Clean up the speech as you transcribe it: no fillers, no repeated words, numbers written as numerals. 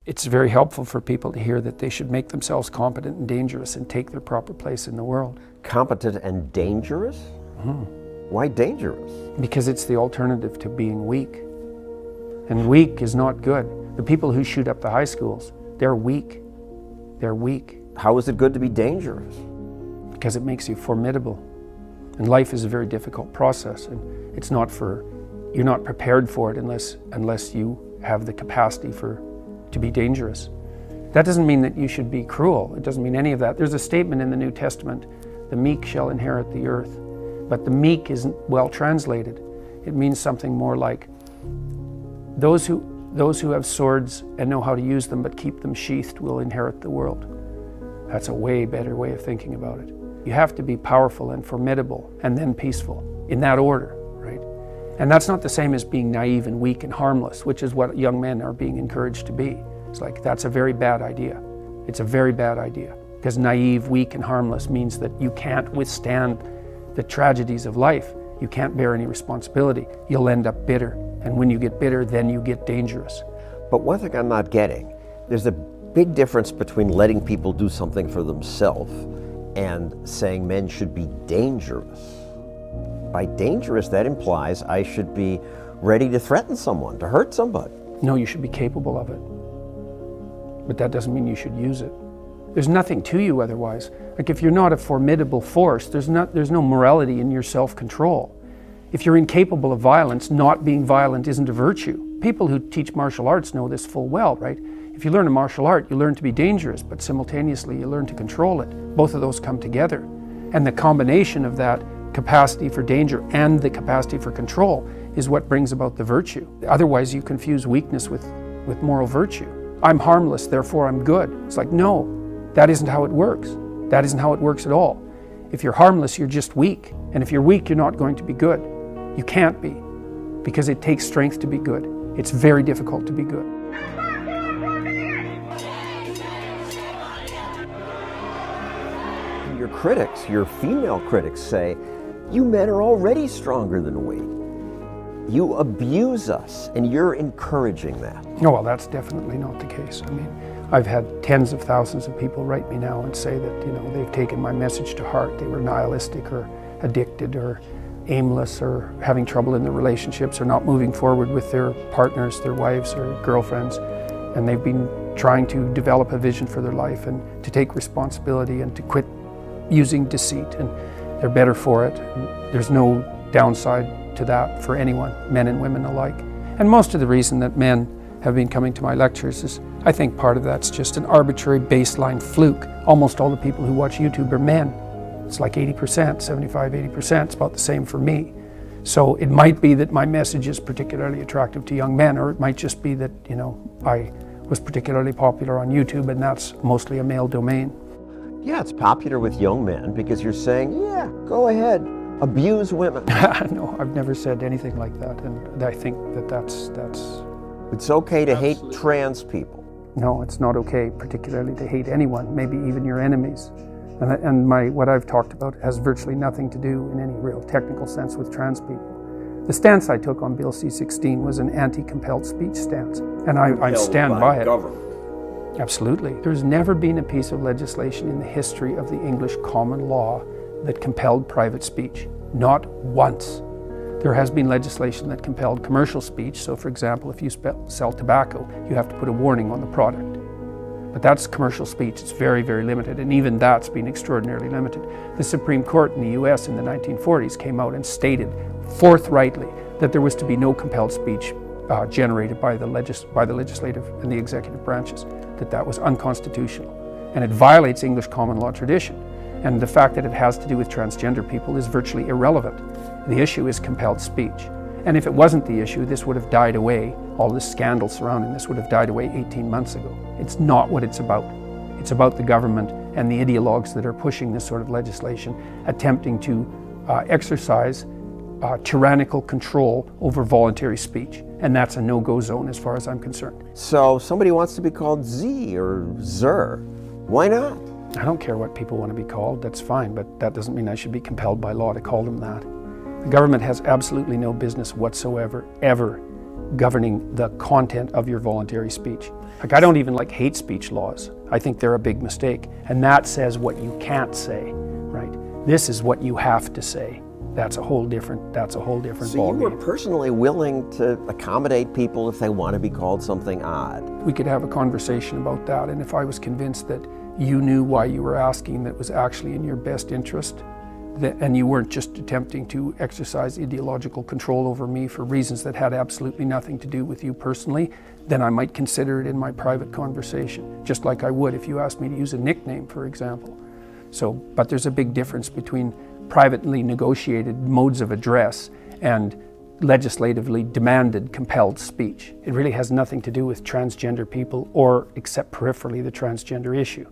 It's very helpful for people to hear that they should make themselves competent and dangerous and take their proper place in the world. Competent and dangerous? Mm-hmm. Why dangerous? Because it's the alternative to being weak. And weak is not good. The people who shoot up the high schools, they're weak. They're weak. How is it good to be dangerous? Because it makes you formidable. And life is a very difficult process, and it's not for, you're not prepared for it unless you have the capacity to be dangerous. That doesn't mean that you should be cruel. It doesn't mean any of that. There's a statement in the New Testament, the meek shall inherit the earth. But the meek isn't well translated. It means something more like those who have swords and know how to use them but keep them sheathed will inherit the world. That's a way better way of thinking about it. You have to be powerful and formidable and then peaceful, in that order, right? And that's not the same as being naive and weak and harmless, which is what young men are being encouraged to be. It's like, that's a very bad idea. It's a very bad idea. Because naive, weak, and harmless means that you can't withstand the tragedies of life. You can't bear any responsibility. You'll end up bitter. And when you get bitter, then you get dangerous. But one thing I'm not getting, there's a big difference between letting people do something for themselves and saying men should be dangerous. By dangerous, that implies I should be ready to threaten someone, to hurt somebody. No, you should be capable of it. But that doesn't mean you should use it. There's nothing to you otherwise. Like if you're not a formidable force, there's no morality in your self-control. If you're incapable of violence, not being violent isn't a virtue. People who teach martial arts know this full well, right? If you learn a martial art, you learn to be dangerous, but simultaneously you learn to control it. Both of those come together. And the combination of that capacity for danger and the capacity for control is what brings about the virtue. Otherwise you confuse weakness with moral virtue. I'm harmless, therefore I'm good. It's like, no, that isn't how it works. That isn't how it works at all. If you're harmless, you're just weak. And if you're weak, you're not going to be good. You can't be, because it takes strength to be good. It's very difficult to be good. Your critics, your female critics say, you men are already stronger than we. You abuse us, and you're encouraging that. Oh, well, that's definitely not the case. I mean, I've had tens of thousands of people write me now and say that, you know, they've taken my message to heart. They were nihilistic or addicted or aimless or having trouble in their relationships or not moving forward with their partners, their wives or girlfriends. And they've been trying to develop a vision for their life and to take responsibility and to quit using deceit, and they're better for it. And there's no downside to that for anyone, men and women alike. And most of the reason that men have been coming to my lectures is, I think part of that's just an arbitrary baseline fluke. Almost all the people who watch YouTube are men. It's like 80%, 75, 80%. It's about the same for me. So it might be that my message is particularly attractive to young men, or it might just be that, you know, I was particularly popular on YouTube and that's mostly a male domain. Yeah, it's popular with young men because you're saying, yeah, go ahead, abuse women. No, I've never said anything like that, and I think that that's... It's okay to hate trans people. No, it's not okay, particularly to hate anyone, maybe even your enemies. And what I've talked about has virtually nothing to do in any real technical sense with trans people. The stance I took on Bill C-16 was an anti-compelled speech stance, and I stand by it. Government. Absolutely. There's never been a piece of legislation in the history of the English common law that compelled private speech. Not once. There has been legislation that compelled commercial speech. So for example, if you sell tobacco, you have to put a warning on the product. But that's commercial speech. It's very, very limited. And even that's been extraordinarily limited. The Supreme Court in the US in the 1940s came out and stated forthrightly that there was to be no compelled speech generated by the legislative and the executive branches, that was unconstitutional. And it violates English common law tradition. And the fact that it has to do with transgender people is virtually irrelevant. The issue is compelled speech. And if it wasn't the issue, this would have died away. All this scandal surrounding this would have died away 18 months ago. It's not what it's about. It's about the government and the ideologues that are pushing this sort of legislation, attempting to exercise tyrannical control over voluntary speech. And that's a no-go zone as far as I'm concerned. So somebody wants to be called Z or Zer. Why not? I don't care what people want to be called, that's fine, but that doesn't mean I should be compelled by law to call them that. The government has absolutely no business whatsoever, ever, governing the content of your voluntary speech. Like, I don't even like hate speech laws. I think they're a big mistake. And that says what you can't say, right? This is what you have to say. That's a whole different So ballgame. you were personally willing to accommodate people if they want to be called something odd. We could have a conversation about that, and if I was convinced that you knew why you were asking that was actually in your best interest, and you weren't just attempting to exercise ideological control over me for reasons that had absolutely nothing to do with you personally, then I might consider it in my private conversation, just like I would if you asked me to use a nickname, for example. But there's a big difference between privately negotiated modes of address and legislatively demanded compelled speech. It really has nothing to do with transgender people or, except peripherally, the transgender issue.